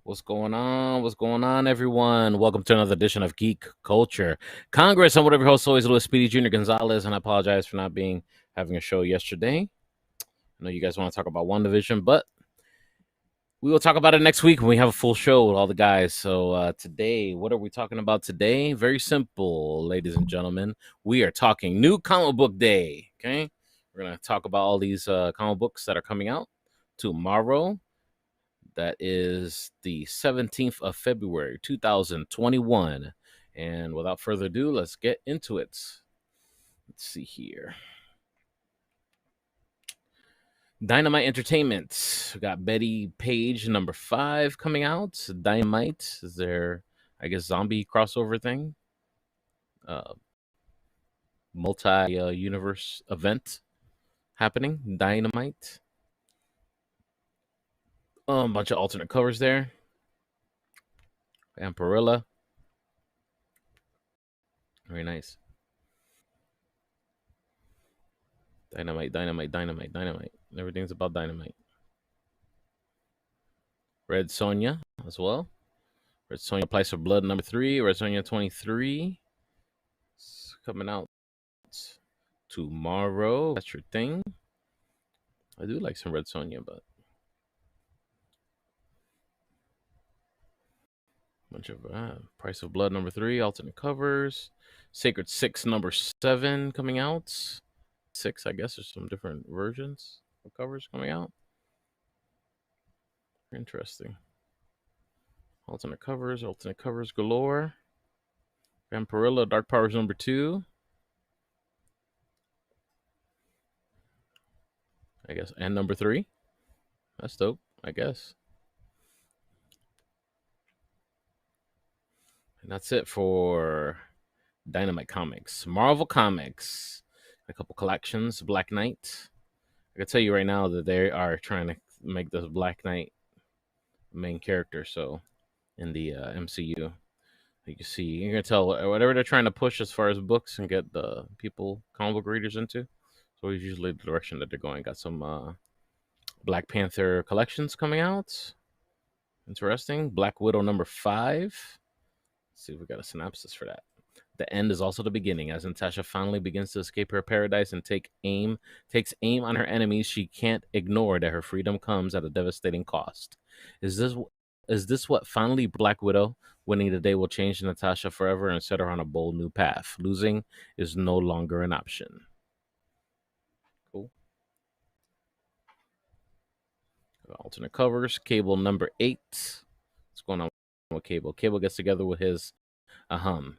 What's going on? What's going on, everyone? Welcome to another edition of Geek Culture Congress. I'm whatever host always, Louis Speedy Jr. Gonzalez, and I apologize for not being having a show yesterday. I know you guys want to talk about WandaVision, but we will talk about it next week when we have a full show with all the guys. So today, what are we talking about today? Very simple, ladies and gentlemen. We are talking New Comic Book Day. Okay, we're gonna talk about all these comic books that are coming out tomorrow. That is the 17th of February, 2021. And without further ado, let's get into it. Let's see here. Dynamite Entertainment. We got Betty Page #5 coming out. Dynamite is their, I guess, zombie crossover thing. Multi-universe event happening. Dynamite. A bunch of alternate covers there. Amparilla. Very nice. Dynamite, dynamite, dynamite, dynamite. Everything's about dynamite. Red Sonja as well. Red Sonja Price for Blood #3. Red Sonja 23. It's coming out tomorrow. That's your thing. I do like some Red Sonja, but bunch of Price of Blood #3 alternate covers. Sacred 6 #7 coming out. 6, I guess, there's some different versions of covers coming out. Interesting. Alternate covers galore. Vampirilla Dark Powers #2. I guess, and #3. That's dope, I guess. And that's it for Dynamite Comics. Marvel Comics, a couple collections. Black Knight. I can tell you right now that they are trying to make this Black Knight main character. So in the MCU, you can see, you're gonna tell whatever they're trying to push as far as books and get the people comic book readers into. So it's usually the direction that they're going. Got some Black Panther collections coming out. Interesting. Black Widow #5. Let's see if we got a synopsis for that. The end is also the beginning, as Natasha finally begins to escape her paradise and takes aim on her enemies. She can't ignore that her freedom comes at a devastating cost. Is this what finally Black Widow winning the day will change Natasha forever and set her on a bold new path? Losing is no longer an option. Cool. Alternate covers. Cable #8. What's going on with Cable? Cable gets together with his ahem,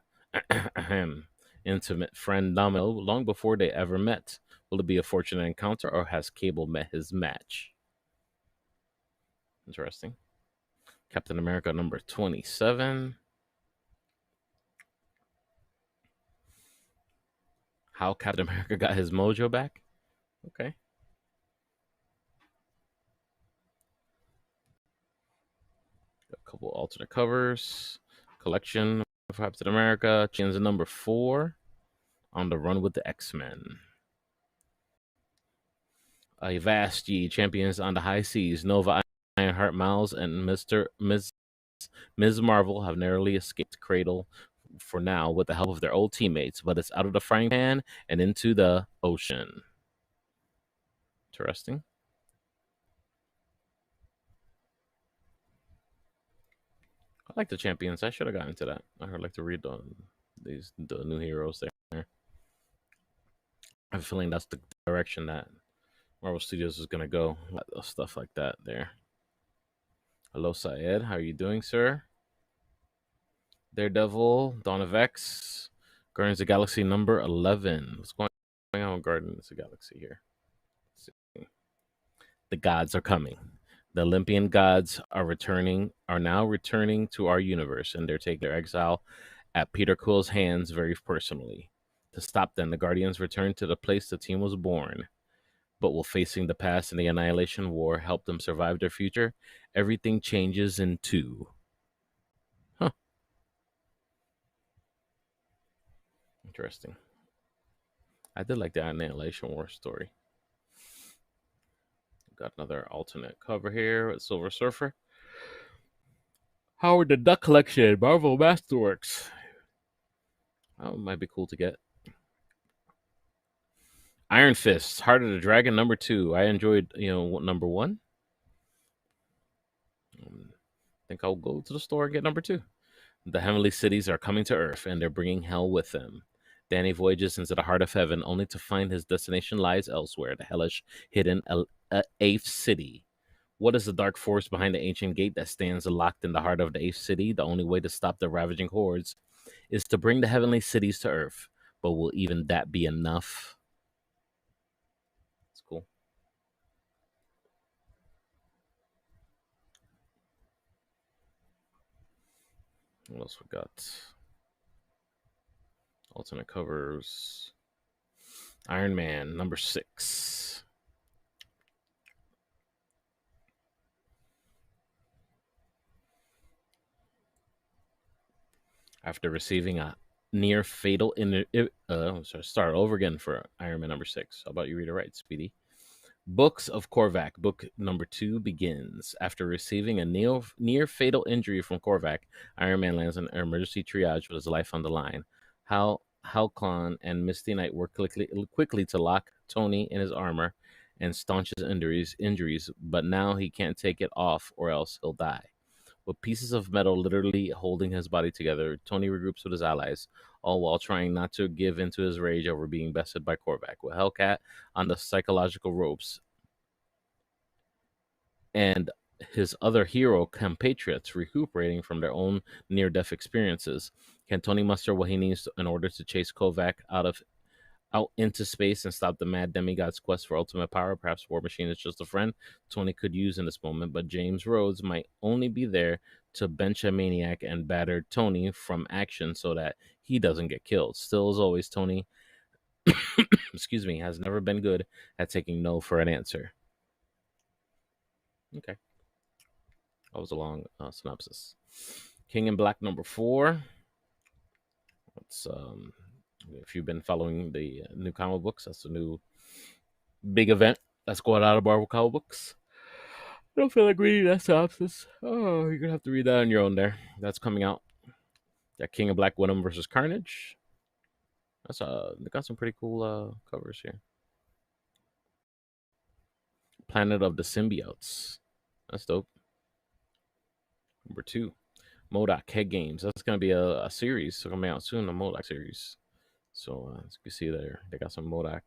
intimate friend Domino long before they ever met. Will it be a fortunate encounter, or has Cable met his match? Interesting. Captain America #27. How Captain America got his mojo back? Okay. A couple alternate covers. Collection of Captain America. Chins #4. On the run with the X-Men. Avasti champions on the high seas. Nova, Ironheart, Miles, and Ms. Marvel have narrowly escaped Cradle for now with the help of their old teammates, but it's out of the frying pan and into the ocean. Interesting. I like the champions. I should have gotten into that. I would like to read the new heroes there. I have a feeling that's the direction that Marvel Studios is gonna go. Stuff like that there. Hello, Syed. How are you doing, sir? Daredevil, Dawn of X, Guardians of the Galaxy #11. What's going on with Guardians of the Galaxy here? The gods are coming. The Olympian gods are now returning to our universe, and they're taking their exile at Peter Quill's hands very personally. To stop them, the Guardians return to the place the team was born. But will facing the past and the Annihilation War help them survive their future? Everything changes in 2. Huh. Interesting. I did like the Annihilation War story. Got another alternate cover here with Silver Surfer. Howard the Duck Collection, Marvel Masterworks. Oh, might be cool to get. Iron Fist, Heart of the Dragon #2. I enjoyed, #1. I think I'll go to the store and get #2. The heavenly cities are coming to Earth, and they're bringing hell with them. Danny voyages into the heart of heaven, only to find his destination lies elsewhere, the hellish, hidden eighth city. What is the dark force behind the ancient gate that stands locked in the heart of the eighth city? The only way to stop the ravaging hordes is to bring the heavenly cities to Earth. But will even that be enough? It's cool. What else we got? Alternate covers. Iron Man #6. After receiving a near fatal start over again for Iron Man #6. How about you read it right, Speedy? Books of Korvac, book #2 begins. After receiving a near fatal injury from Korvac, Iron Man lands in emergency triage with his life on the line. Halcon and Misty Knight work quickly to lock Tony in his armor and staunch his injuries, but now he can't take it off or else he'll die. With pieces of metal literally holding his body together, Tony regroups with his allies, all while trying not to give into his rage over being bested by Korvac. With Hellcat on the psychological ropes and his other hero compatriots recuperating from their own near-death experiences, can Tony muster what he needs in order to chase Korvac out into space and stop the mad demigod's quest for ultimate power? Perhaps War Machine is just a friend Tony could use in this moment, but James Rhodes might only be there to bench a maniac and batter Tony from action so that he doesn't get killed. Still, as always, Tony, excuse me, has never been good at taking no for an answer. Okay. That was a long synopsis. King in Black #4. Let's if you've been following the new comic books, that's a new big event that's going out of Marvel comic books. I don't feel like reading that synopsis. Oh, you're gonna have to read that on your own there. That's coming out. Got King of Black Venom versus Carnage. That's they got some pretty cool covers here. Planet of the Symbiotes. That's dope. #2. MODOK Head Games. That's gonna be a series coming out soon, the MODOK series. So as you can see there, they got some MODOK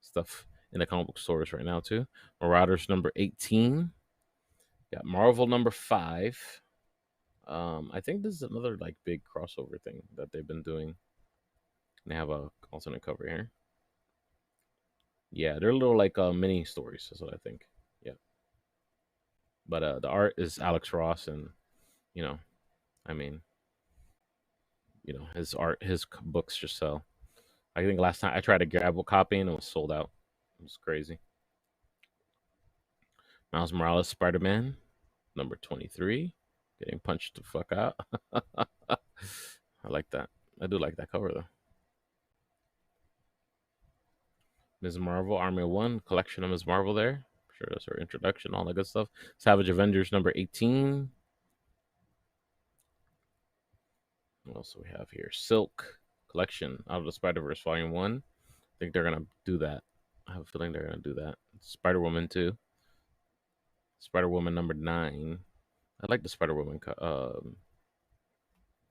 stuff in the comic book stores right now too. Marauders #18. Got Marvel #5. I think this is another like big crossover thing that they've been doing. They have a alternate cover here. Yeah, they're little like mini stories. That's what I think. Yeah, but the art is Alex Ross, and you know, I mean, his books just sell. I think last time I tried to grab a copy and it was sold out. It was crazy. Miles Morales Spider-Man #23, getting punched the fuck out. I like that. I do like that cover though. Ms. Marvel Army of One, collection of Ms. Marvel there. Sure, that's her introduction, all that good stuff. Savage Avengers #18. What else do we have here? Silk collection out of the Spider Verse Volume 1. I think they're gonna do that. I have a feeling they're gonna do that. Spider Woman 2. Spider Woman #9. I like the Spider Woman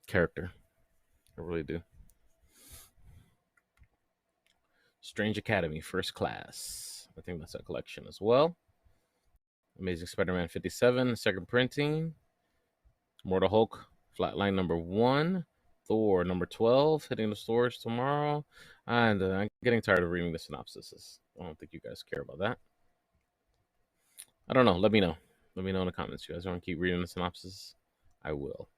character. I really do. Strange Academy First Class. I think that's a collection as well. Amazing Spider-Man 57, second printing. Mortal Hulk Flatline #1. Thor #12 hitting the stores tomorrow. And I'm getting tired of reading the synopsises. I don't think you guys care about that. I don't know. Let me know. Let me know in the comments. You guys want to keep reading the synopsis? I will.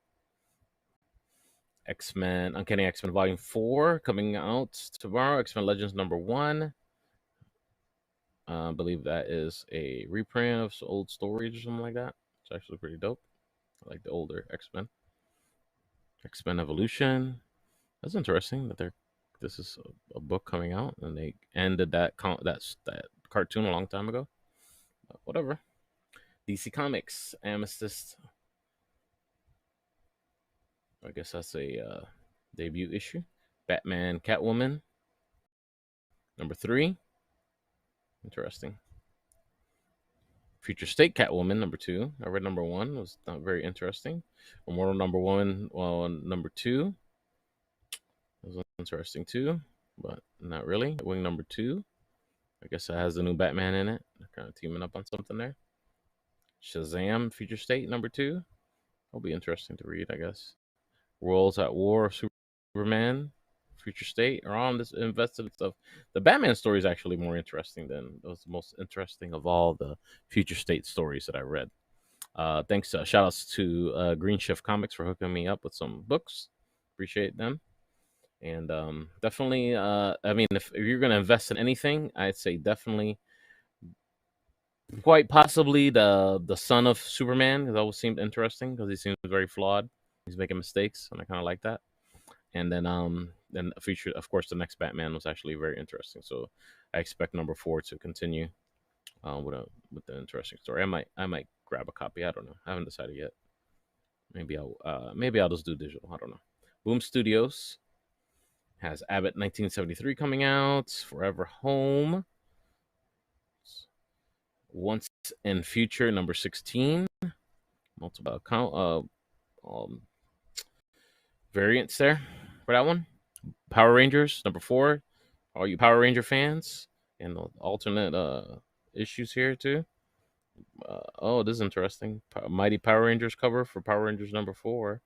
X-Men, Uncanny X-Men Volume 4 coming out tomorrow. X-Men Legends #1. I believe that is a reprint of old stories or something like that. It's actually pretty dope. I like the older X-Men. X-Men Evolution. That's interesting that this is a book coming out and they ended that cartoon a long time ago. But whatever. DC Comics Amethyst I guess that's a debut issue. Batman, Catwoman, number 3. Interesting. Future State Catwoman, number 2. I read number 1. Was not very interesting. Immortal number 1. Well, number 2 was interesting too, but not really. Wing number 2. I guess it has the new Batman in it. They're kind of teaming up on something there. Shazam, Future State number 2. That'll be interesting to read, I guess. Worlds at War, Superman, Future State are on this invested stuff. The Batman story is actually more interesting than those most interesting of all the Future State stories that I read. Thanks, shout outs to Green Shift Comics for hooking me up with some books. Appreciate them. And definitely, I mean, if you're going to invest in anything, I'd say definitely, quite possibly, the son of Superman. It always seemed interesting because he seems very flawed. He's making mistakes, and I kind of like that. And then a feature, of course, the next Batman was actually very interesting. So I expect number 4 to continue with the interesting story. I might grab a copy. I don't know. I haven't decided yet. Maybe I'll just do digital. I don't know. Boom Studios has Abbott 1973 coming out. Forever Home. Once and Future number 16. Multiple variants there for that one. Power Rangers number 4. All you Power Ranger fans and the alternate issues here too. Oh, this is interesting. Mighty Power Rangers cover for Power Rangers number 4.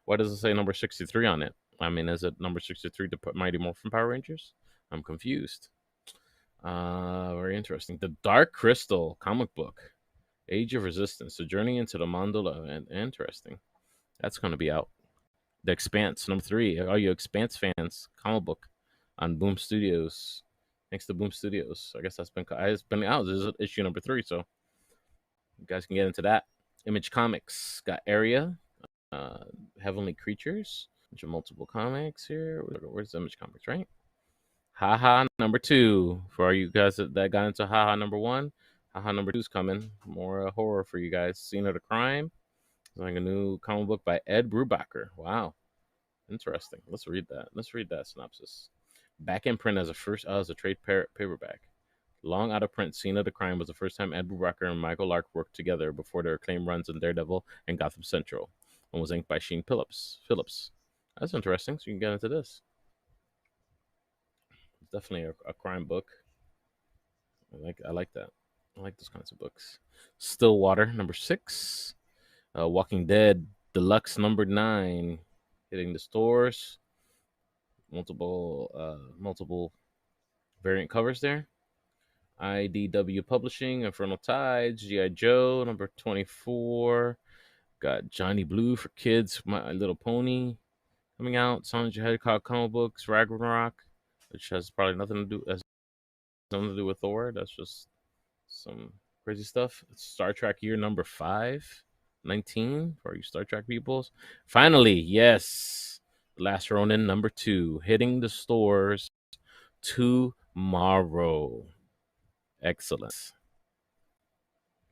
Why does it say number 63 on it? I mean, is it number 63 to put Mighty Morphin Power Rangers? I'm confused. Very interesting. The Dark Crystal comic book, Age of Resistance, the journey into the Mandala. Interesting. That's going to be out. The Expanse number 3. All you Expanse fans, comic book on Boom Studios. Thanks to Boom Studios. I guess it's been out. This is issue number 3, so you guys can get into that. Image Comics got Area, Heavenly Creatures, bunch of multiple comics here. Where's Image Comics, right? Haha number 2. For all you guys that got into Haha number 1, Haha number 2 is coming. More horror for you guys. Scene of the Crime. It's like a new comic book by Ed Brubaker. Wow. Interesting. Let's read that synopsis. Back in print as a trade paperback. Long out of print, Scene of the Crime was the first time Ed Brubaker and Michael Lark worked together before their acclaimed runs in Daredevil and Gotham Central, and was inked by Sheen Phillips. That's interesting. So you can get into this. It's definitely a crime book. I like that. I like those kinds of books. Stillwater number 6. Walking Dead Deluxe number 9, hitting the stores. Multiple variant covers there. IDW Publishing, Infernal Tides, G.I. Joe number 24. Got Johnny Blue for kids, My Little Pony coming out. Sonic the Hedgehog comic books, Ragnarok, which has probably nothing to do with Thor. That's just some crazy stuff. Star Trek year number 5, 19 for you Star Trek peoples. Finally, yes, Last Ronin number 2 hitting the stores tomorrow. Excellent.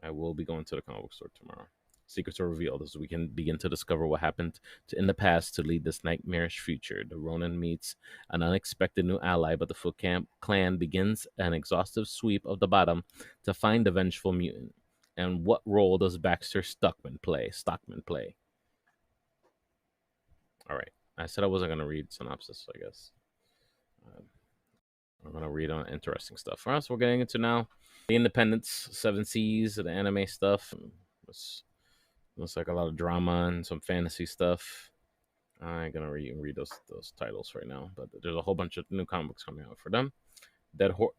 I will be going to the comic book store tomorrow. Secrets are revealed as we can begin to discover what happened in the past to lead this nightmarish future. The Ronin meets an unexpected new ally, but the Foot Clan begins an exhaustive sweep of the bottom to find the vengeful mutant. And what role does Baxter Stockman play? All right. I said I wasn't going to read synopsis, I guess. I'm going to read on interesting stuff. All right, so we're getting into now the Independence, Seven Seas, the anime stuff. Looks like a lot of drama and some fantasy stuff. I ain't gonna read those titles right now, but there's a whole bunch of new comic books coming out for them.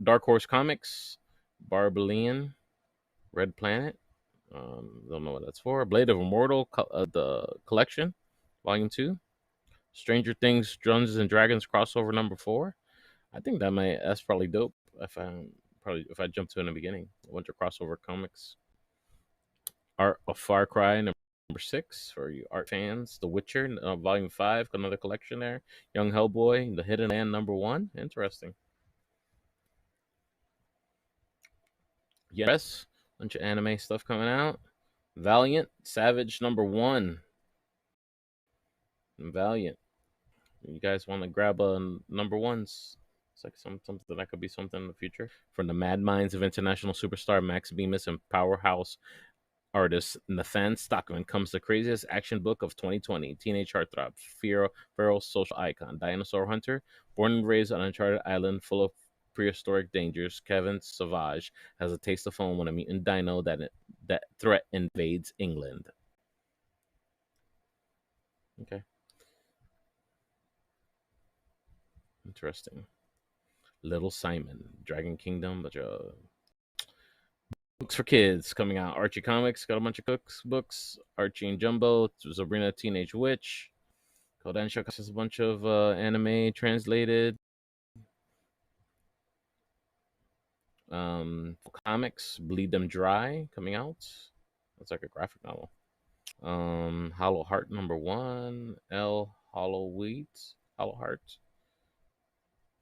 Dark Horse Comics, Barbalian, Red Planet. Don't know what that's for. Blade of Immortal, the collection, Volume 2. Stranger Things, Dungeons and Dragons crossover number 4. I think that's probably dope. If I jump to in the beginning, a bunch of crossover comics. Art of Far Cry number 6 for you art fans. The Witcher Volume 5, another collection there. Young Hellboy, The Hidden Land number 1. Interesting. Yes, bunch of anime stuff coming out. Valiant Savage number 1. Valiant. You guys want to grab number ones? It's like something that could be something in the future. From the mad minds of international superstar Max Bemis and powerhouse artist Nathan Stockman comes the craziest action book of 2020. Teenage heartthrob, feral social icon, dinosaur hunter, born and raised on an uncharted island full of prehistoric dangers. Kevin Savage has a taste of home when a mutant dino that threat invades England. Okay, interesting. Little Simon, Dragon Kingdom, bunch of books for kids coming out. Archie Comics got a bunch of books. Archie and Jumbo, Sabrina Teenage Witch. Kodansha has a bunch of anime translated. Comics, Bleed Them Dry coming out. That's like a graphic novel. Hollow Heart #1. L Hollow Wheat. Hollow Heart.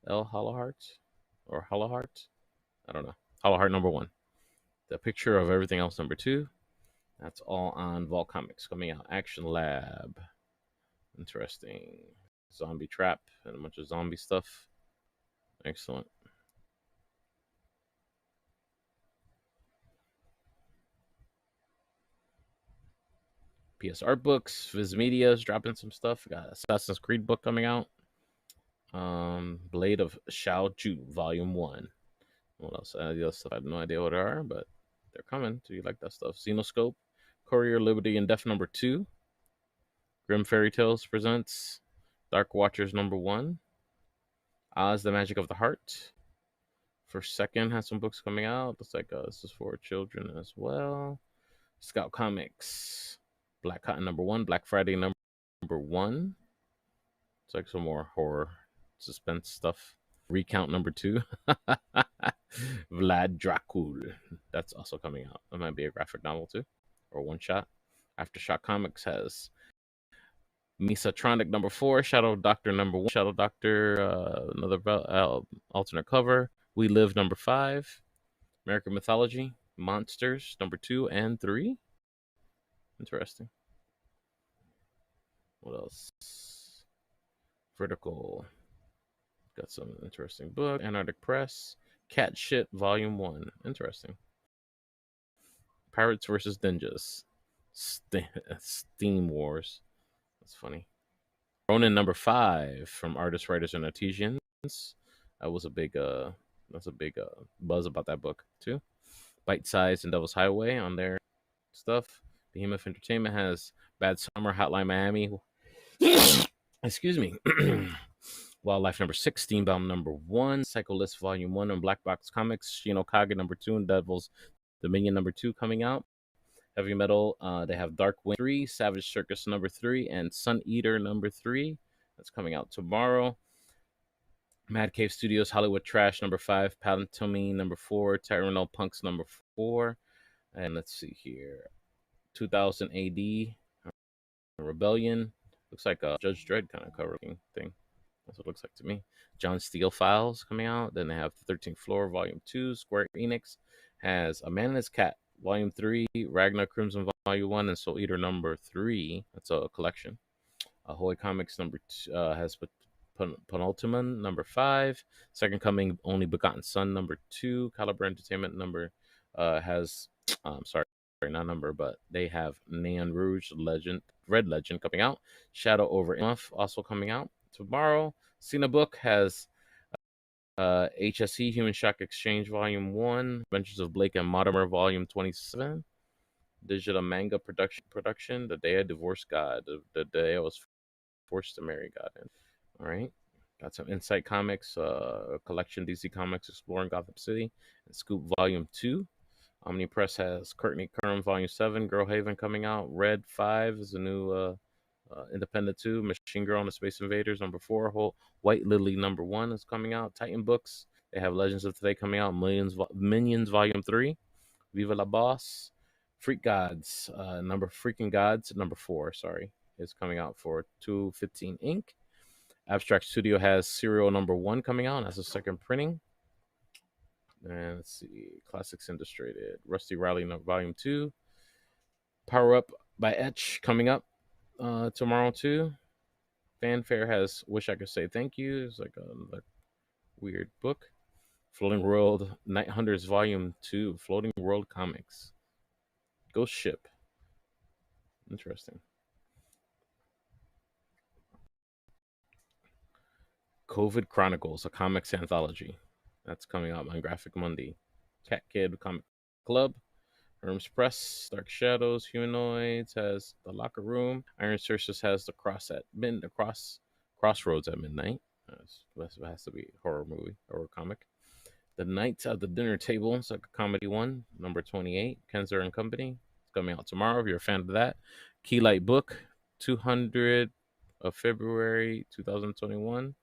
L Hollow Heart. Or Hollow Heart. I don't know. Hollow Heart #1. The picture of everything else #2. That's all on Vault Comics coming out. Action Lab. Interesting. Zombie Trap and a bunch of zombie stuff. Excellent. PS Art Books, Viz Media is dropping some stuff. Got Assassin's Creed book coming out. Blade of Shao Ju, Volume 1. What else? The other stuff, I have no idea what they are, but they're coming. Do you like that stuff? Xenoscope, Courier, Liberty, and Death #2. Grim Fairy Tales presents Dark Watchers #1. Oz, the Magic of the Heart. First Second has some books coming out. Looks like this is for children as well. Scout Comics, Black Cotton #1, Black Friday #1. It's like some more horror suspense stuff. Recount #2. Vlad Dracul. That's also coming out. That might be a graphic novel too, or one shot. Aftershock Comics has Misatronic #4, Shadow Doctor #1, Shadow Doctor, another alternate cover. We Live #5, American Mythology, Monsters #2 and 3. Interesting. What else? Vertical. Got some interesting book. Antarctic Press. Cat Shit Volume 1. Interesting. Pirates versus Ninjas. Steam Wars. That's funny. Ronin #5 from Artists, Writers, and Artisans. That was a big that's a big buzz about that book too. Bite Size and Devil's Highway on their stuff. Behemoth Entertainment has Bad Summer, Hotline Miami. Excuse me. Wildlife #6, Steambound #1, Psycho List Volume 1 on Black Box Comics, Shinokage #2, and Devil's Dominion #2 coming out. Heavy Metal, they have Dark Wind 3, Savage Circus #3, and Sun Eater #3. That's coming out tomorrow. Mad Cave Studios, Hollywood Trash #5, Pantomime #4, Tyrannel Punks #4. And let's see here. 2000 AD, Rebellion. Looks like a Judge Dredd kind of covering thing. That's what it looks like to me. John Steele Files coming out. Then they have the 13th Floor, Volume 2. Square Enix has A Man and His Cat, Volume 3. Ragnar Crimson, Volume 1. And Soul Eater #3. That's a collection. Ahoy Comics has Penultimate #5. Second Coming, Only Begotten Son #2. Caliber Entertainment has, sorry, not number, but they have Neon Rouge Red Legend coming out. Shadow Over Enough also coming out tomorrow. Cena Book has HSE Human Shock Exchange Volume 1, Adventures of Blake and Mortimer Volume 27, Digital Manga Production, The Day I Divorced God, the day I was forced to marry God. All right. Got some Insight Comics, collection DC Comics Exploring Gotham City, and Scoop Volume 2. Omni Press has Courtney Curran Volume 7, Girl Haven coming out. Red 5 is a new Independent 2. Machine Girl and the Space Invaders #4. White Lily #1 is coming out. Titan Books, they have Legends of Today coming out. Minions Volume 3. Viva La Boss. Freak Gods, Freaking Gods #4, sorry, is coming out for 215 Inc. Abstract Studio has Serial #1 coming out. That's a second printing. And let's see, Classics Illustrated, Rusty Riley Volume 2. Power Up by Etch coming up tomorrow too. Fanfare has Wish I Could Say Thank You. It's like a weird book. Floating World Night Hunters Volume 2. Floating World Comics. Ghost Ship. Interesting. COVID Chronicles, a comics anthology. That's coming out on Graphic Monday. Cat Kid Comic Club. Herms Press, Dark Shadows, Humanoids has The Locker Room. Iron Circus has Crossroads at Midnight. It has to be a horror movie, horror comic. The Knights at the Dinner Table, it's like a comedy one, number 28, Kenzer and Company. It's coming out tomorrow if you're a fan of that. Keylight Book, 200 of February 2021.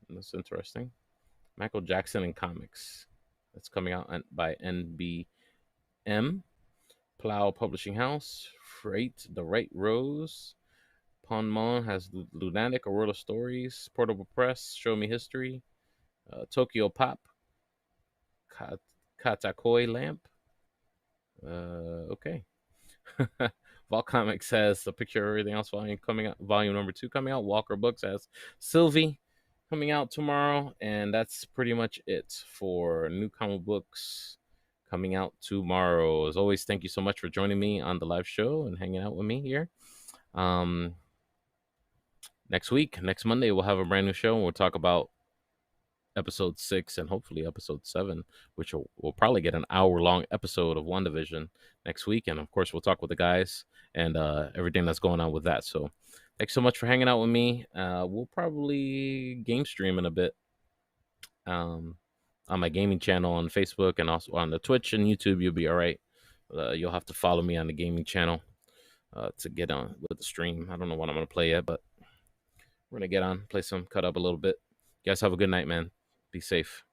That's interesting. Michael Jackson and Comics. That's coming out by NBM. Plow Publishing House. Freight, The Right Rose. Ponmon has Lunatic, A World of Stories. Portable Press, Show Me History. Tokyo Pop. Katakoi Lamp. Okay. Vault Comics has the Picture of Everything Else volume number 2 coming out. Walker Books has Sylvie coming out tomorrow, and that's pretty much it for new comic books coming out tomorrow. As always, thank you so much for joining me on the live show and hanging out with me here. Next Monday, we'll have a brand new show, and we'll talk about episode 6 and hopefully episode 7, which we'll probably get an hour-long episode of WandaVision next week. And of course, we'll talk with the guys and everything that's going on with that. So thanks so much for hanging out with me. We'll probably game stream in a bit on my gaming channel on Facebook, and also on the Twitch and YouTube. You'll be all right. You'll have to follow me on the gaming channel to get on with the stream. I don't know what I'm going to play yet, but we're going to get on, play some, cut up a little bit. You guys have a good night, man. Be safe.